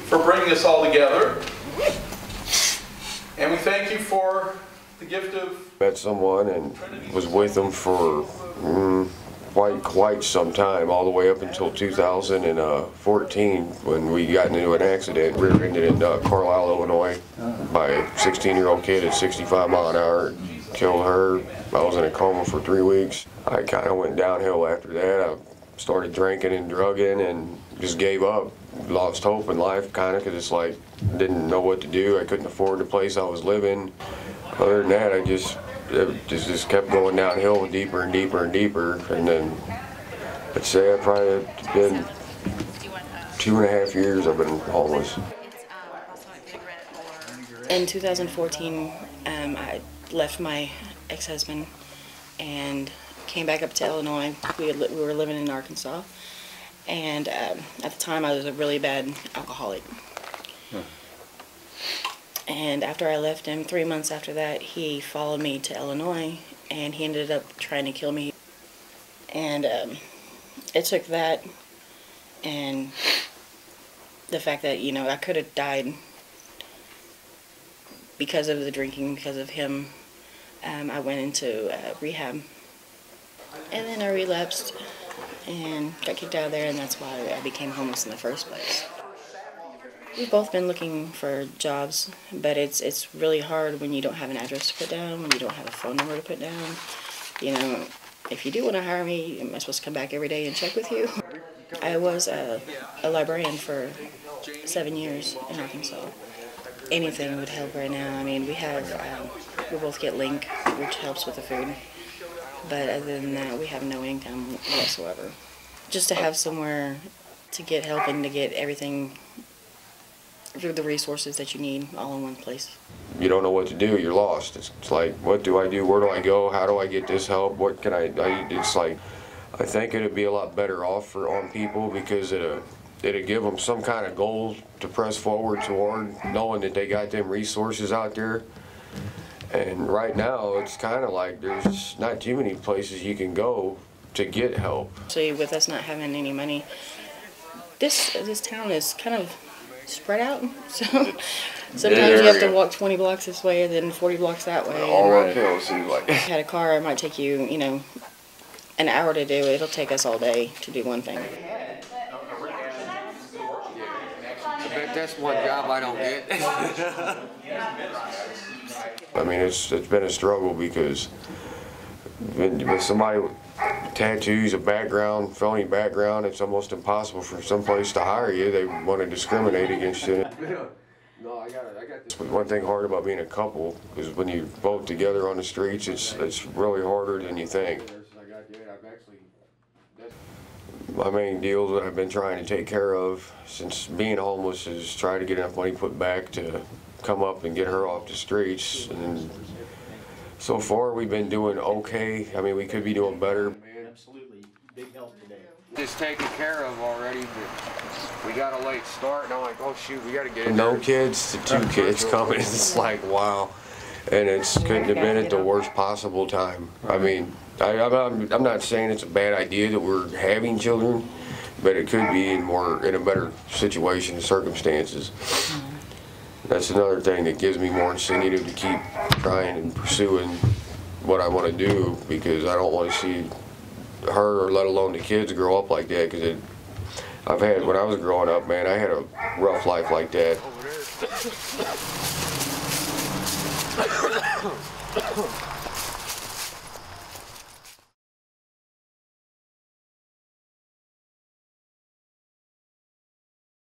for bringing us all together. And we thank you for the gift of... Met someone and was with them for quite some time, all the way up until 2014 when we got into an accident, rear-ended in Carlisle, Illinois by a 16-year-old kid at 65 miles an hour. Killed her. I was in a coma for 3 weeks. I kind of went downhill after that. I started drinking and drugging and just gave up. Lost hope in life, kind of, because it's like, didn't know what to do. I couldn't afford the place I was living. Other than that, it just kept going downhill deeper and deeper and deeper. And then, I'd say I've probably been 2.5 years I've been homeless. In 2014, I left my ex-husband and came back up to Illinois. We were living in Arkansas, and at the time I was a really bad alcoholic. And after I left him, 3 months after that, he followed me to Illinois, and he ended up trying to kill me. And it took that and the fact that, you know, I could have died because of the drinking, because of him. I went into rehab, and then I relapsed and got kicked out of there, and that's why I became homeless in the first place. We've both been looking for jobs, but it's really hard when you don't have an address to put down, when you don't have a phone number to put down. You know, if you do want to hire me, am I supposed to come back every day and check with you? I was a librarian for 7 years in Arkansas. Anything would help right now. I mean, we both get Link, which helps with the food. But other than that, we have no income whatsoever. Just to have somewhere to get help and to get everything, the resources that you need all in one place. You don't know what to do, you're lost. It's like, what do I do, where do I go, how do I get this help, what can it's like, I think it'd be a lot better off on people, because it'd give them some kind of goal to press forward toward, knowing that they got them resources out there. And right now, it's kind of like there's not too many places you can go to get help. So with us not having any money, this town is kind of spread out. So sometimes you have to walk 20 blocks this way and then 40 blocks that way. All uphill, it seems like. If you had a car, it might take you, you know, an hour to do it. It'll take us all day to do one thing. I bet that's one job I don't get. I mean, it's been a struggle, because with somebody with tattoos, a background, felony background, it's almost impossible for some place to hire you. They want to discriminate against you. One thing hard about being a couple is when you're both together on the streets, it's really harder than you think. My main deal that I've been trying to take care of since being homeless is try to get enough money put back to come up and get her off the streets. And so far we've been doing okay. I mean, we could be doing better. Absolutely, big help today. It's taken care of already, but we got a late start, and I'm like, oh shoot, we got to get in No there. kids to 2 kids coming. It's like, wow. And it couldn't have been at the worst possible time. I mean, I'm not saying it's a bad idea that we're having children, but it could be in a better situation and circumstances. That's another thing that gives me more incentive to keep trying and pursuing what I want to do, because I don't want to see her, or let alone the kids, grow up like that. Because I've had, when I was growing up, man, I had a rough life like that.